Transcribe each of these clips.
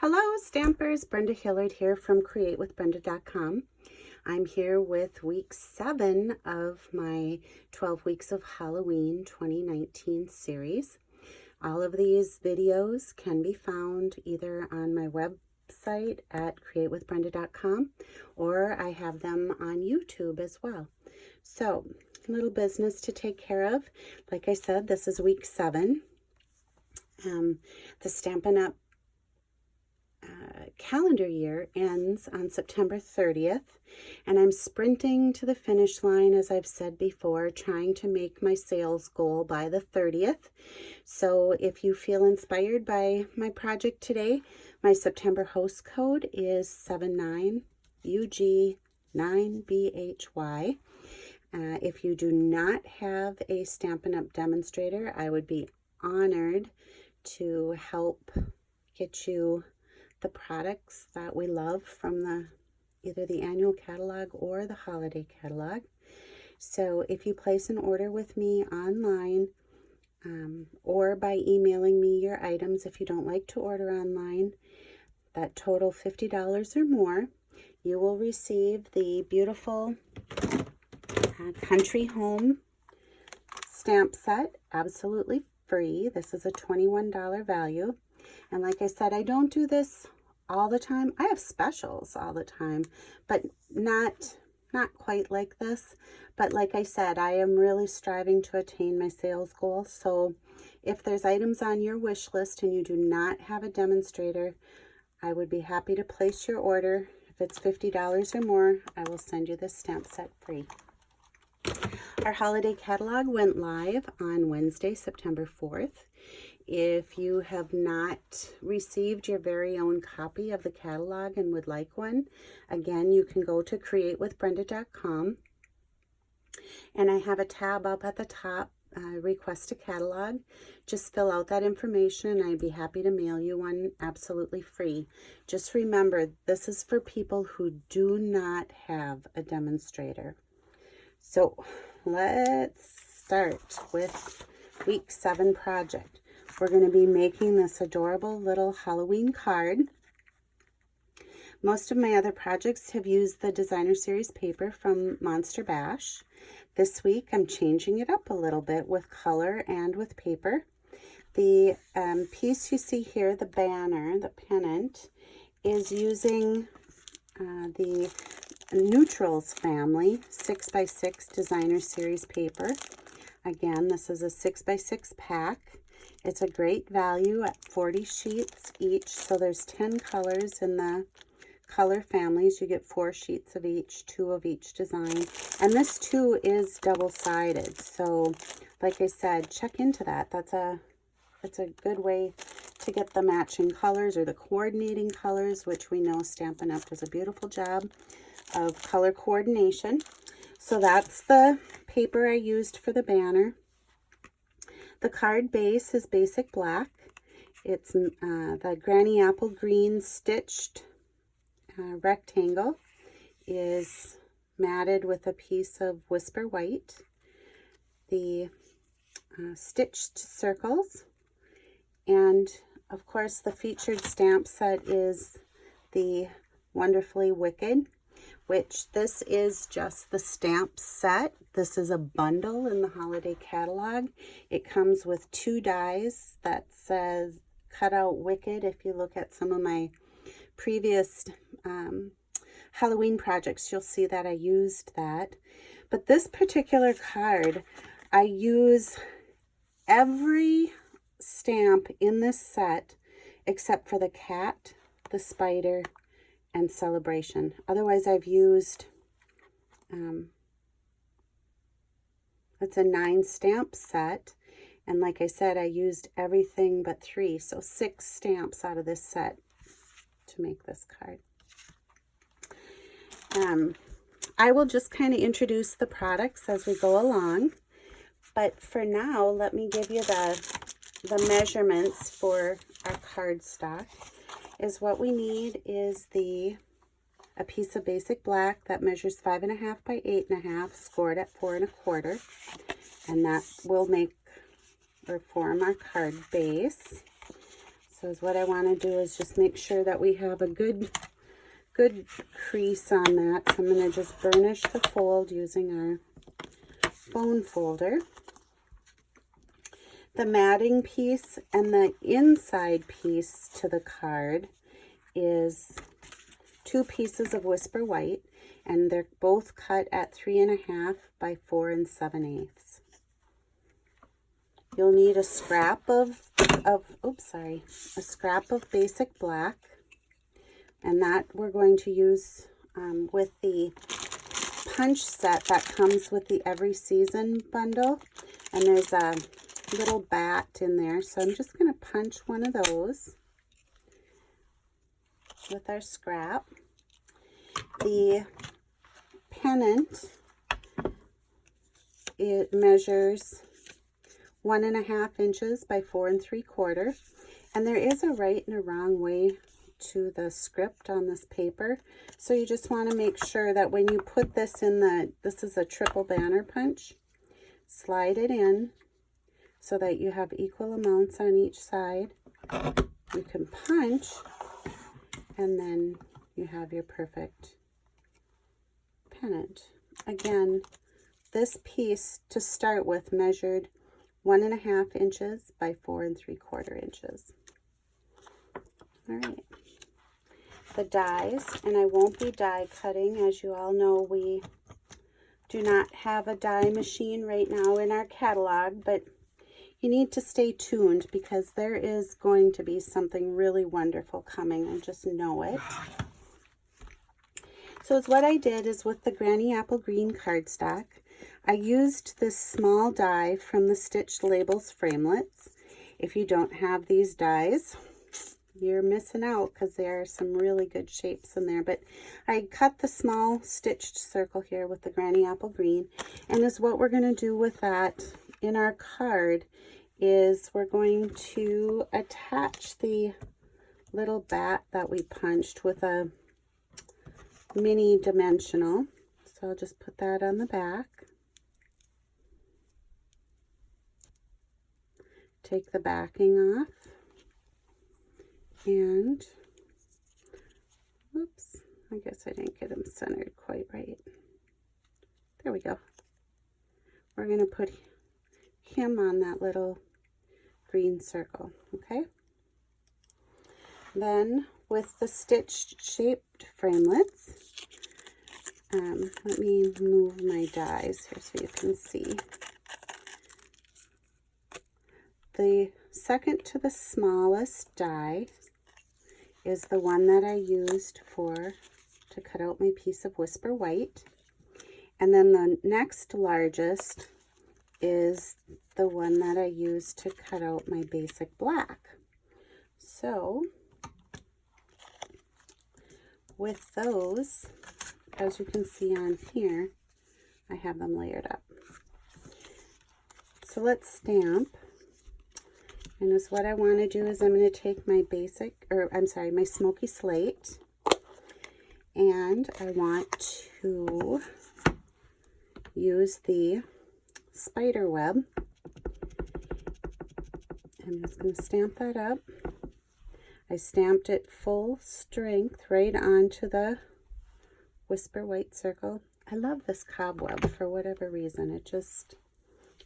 Hello Stampers, Brenda Hillard here from createwithbrenda.com. I'm here with week 7 of my 12 Weeks of Halloween 2019 series. All of these videos can be found either on my website at createwithbrenda.com or I have them on YouTube as well. So, a little business to take care of. Like I said, this is week 7. The Stampin' Up! Calendar year ends on September 30th, and I'm sprinting to the finish line, as I've said before, trying to make my sales goal by the 30th. So if you feel inspired by my project today, my September host code is 79UG9BHY. If you do not have a Stampin' Up! Demonstrator, I would be honored to help get you the products that we love from either the annual catalog or the holiday catalog. So if you place an order with me online or by emailing me your items, if you don't like to order online, that total $50 or more, you will receive the beautiful Country Home stamp set absolutely free. This is a $21 value. And like I said, I don't do this all the time. I have specials all the time, but not quite like this. But like I said, I am really striving to attain my sales goal. So if there's items on your wish list and you do not have a demonstrator, I would be happy to place your order. If it's $50 or more, I will send you this stamp set free. Our holiday catalog went live on Wednesday, September 4th. If you have not received your very own copy of the catalog and would like one, again, you can go to createwithbrenda.com. And I have a tab up at the top, request a catalog. Just fill out that information and I'd be happy to mail you one absolutely free. Just remember, this is for people who do not have a demonstrator. So let's start with week 7 project. We're going to be making this adorable little Halloween card. Most of my other projects have used the Designer Series paper from Monster Bash. This week I'm changing it up a little bit with color and with paper. The piece you see here, the banner, the pennant, is using the Neutrals family 6x6 Designer Series paper. Again, this is a 6x6 pack. It's a great value at 40 sheets each, so there's 10 colors in the color families. You get 4 sheets of each, 2 of each design, and this too is double-sided. So like I said, check into that. That's a good way to get the matching colors or the coordinating colors, which we know Stampin' Up! Does a beautiful job of color coordination. So that's the paper I used for the banner. The card base is basic black. It's the Granny Apple Green stitched rectangle is matted with a piece of Whisper White. The stitched circles, and of course the featured stamp set is the Wonderfully Wicked, which this is just the stamp set. This is a bundle in the holiday catalog. It comes with 2 dies that says Cut Out Wicked. If you look at some of my previous Halloween projects, you'll see that I used that. But this particular card, I use every stamp in this set except for the cat, the spider, and Celebration. Otherwise, I've used, it's a 9 stamp set. And like I said, I used everything but 3. So 6 stamps out of this set to make this card. I will just kind of introduce the products as we go along. But for now, let me give you the measurements for our cardstock. Is what we need is a piece of basic black that measures 5.5 by 8.5, scored at 4 1/4, and that will make or form our card base. So So what I want to do is just make sure that we have a good crease on that. So I'm going to just burnish the fold using our bone folder. The matting piece and the inside piece to the card is 2 pieces of Whisper White, and they're both cut at 3.5 by 4 7/8. You'll need a scrap of basic black, and that we're going to use with the punch set that comes with the Every Season bundle, and there's a little bat in there, so I'm just going to punch one of those with our scrap. The pennant, it measures 1.5 inches by 4 3/4, and there is a right and a wrong way to the script on this paper, so you just want to make sure that when you put this in this is a triple banner punch, slide it in so that you have equal amounts on each side. You can punch, and then you have your perfect pennant. Again, this piece to start with measured 1.5 inches by 4 3/4 inches. All right. The dies, and I won't be die cutting. As you all know, we do not have a die machine right now in our catalog, but you need to stay tuned because there is going to be something really wonderful coming, and just know it. So what I did is with the Granny Apple Green cardstock, I used this small die from the Stitched Labels Framelits. If you don't have these dies, you're missing out because there are some really good shapes in there. But I cut the small stitched circle here with the Granny Apple Green, and is what we're going to do with that in our card is we're going to attach the little bat that we punched with a mini dimensional. So I'll just put that on the back. Take the backing off, and oops, I guess I didn't get them centered quite right. There we go. We're going to put him on that little green circle, okay? Then with the stitched shaped framelits, let me move my dies here so you can see. The second to the smallest die is the one that I used to cut out my piece of Whisper White. And then the next largest is the one that I used to cut out my basic black. So with those, as you can see on here, I have them layered up. So let's stamp. And is what I want to do is I'm going to take my my Smoky Slate, and I want to use the spider web. I'm just going to stamp that up. I stamped it full strength right onto the Whisper White circle. I love this cobweb for whatever reason. It just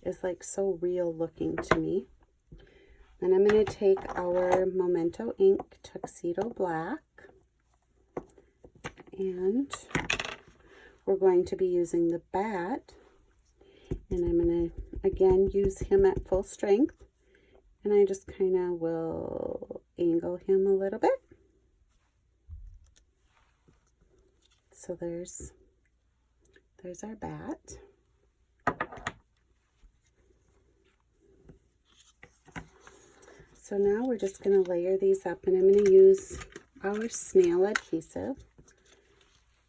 is like so real looking to me. Then I'm going to take our Memento Ink Tuxedo Black, and we're going to be using the bat, and I'm going to again use him at full strength, and I just kind of will angle him a little bit. So there's our bat. So now we're just going to layer these up, and I'm going to use our snail adhesive.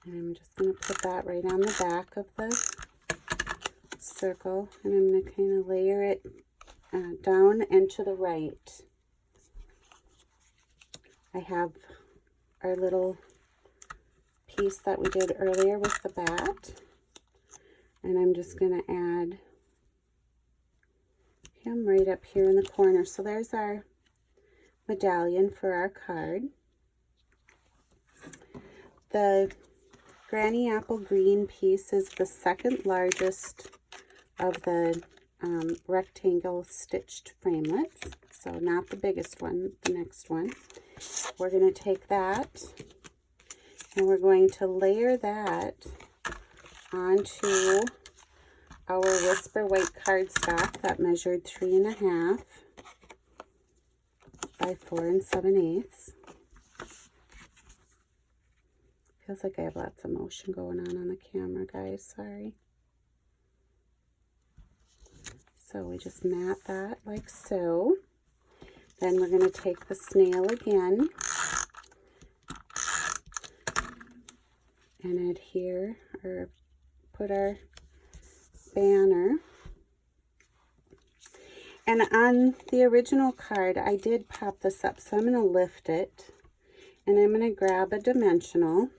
And I'm just going to put that right on the back of the circle, and I'm going to kind of layer it down and to the right. I have our little piece that we did earlier with the bat, and I'm just going to add him right up here in the corner. So there's our medallion for our card. The Granny Apple Green piece is the second largest of the rectangle stitched framelits, so not the biggest one, the next one. We're going to take that and we're going to layer that onto our Whisper White cardstock that measured 3.5 by 4 7/8. Feels like I have lots of motion going on the camera, guys, sorry. So we just mat that like so. Then we're going to take the snail again and adhere or put our banner. And on the original card, I did pop this up, so I'm going to lift it and I'm going to grab a dimensional.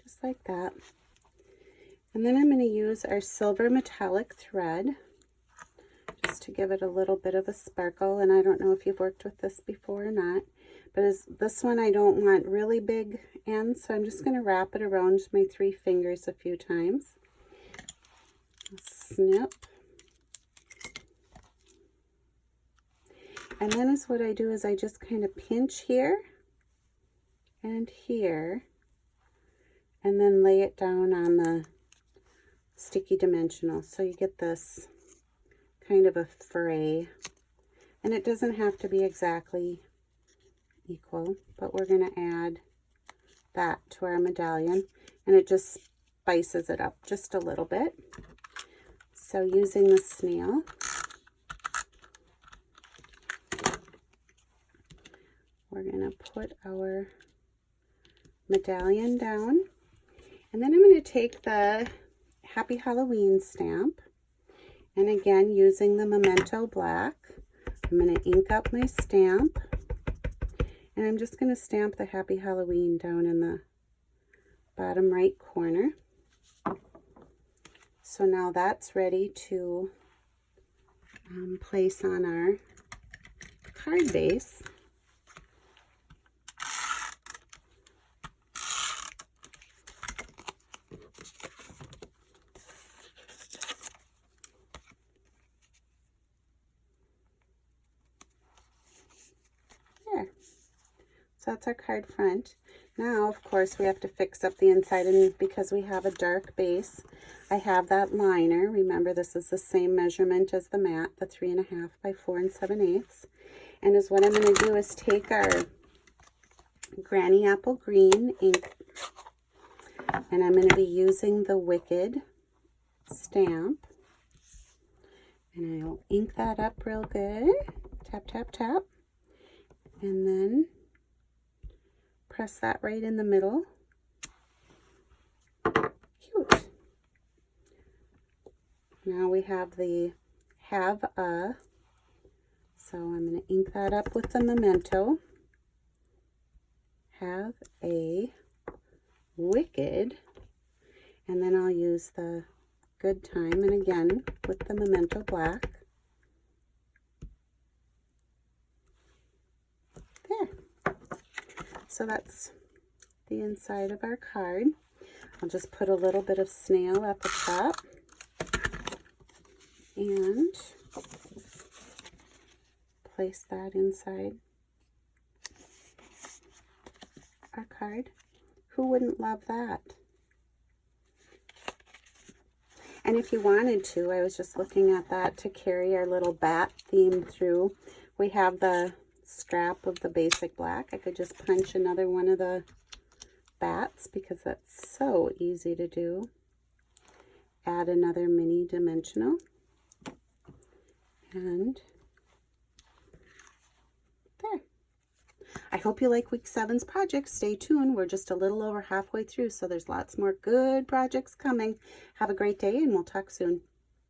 Just like that. And then I'm going to use our silver metallic thread just to give it a little bit of a sparkle. And I don't know if you've worked with this before or not, but this one I don't want really big ends, so I'm just going to wrap it around my 3 fingers a few times. Snip. And then what I do is I just kind of pinch here and here, and then lay it down on the sticky dimensional, so you get this kind of a fray. And it doesn't have to be exactly equal, but we're going to add that to our medallion, and it just spices it up just a little bit. So using the snail, we're going to put our medallion down, and then I'm going to take the Happy Halloween stamp, and again using the Memento Black, I'm going to ink up my stamp, and I'm just going to stamp the Happy Halloween down in the bottom right corner. So now that's ready to place on our card base. So that's our card front. Now, of course, we have to fix up the inside, and because we have a dark base, I have that liner. Remember, this is the same measurement as the mat, the 3.5 by 4 7/8. And what I'm going to do is take our Granny Apple Green ink, and I'm going to be using the Wicked stamp. And I'll ink that up real good. Tap, tap, tap. And then press that right in the middle. Cute. Now we have the have a. So I'm going to ink that up with the Memento. Have a Wicked. And then I'll use the Good Time, and again with the Memento Black. There. So that's the inside of our card. I'll just put a little bit of snail at the top and place that inside our card. Who wouldn't love that? And if you wanted to, I was just looking at that, to carry our little bat theme through, we have the scrap of the basic black. I could just punch another one of the bats because that's so easy to do. Add another mini dimensional, and there. I hope you like week 7's project. Stay tuned. We're just a little over halfway through, so there's lots more good projects coming. Have a great day, and we'll talk soon.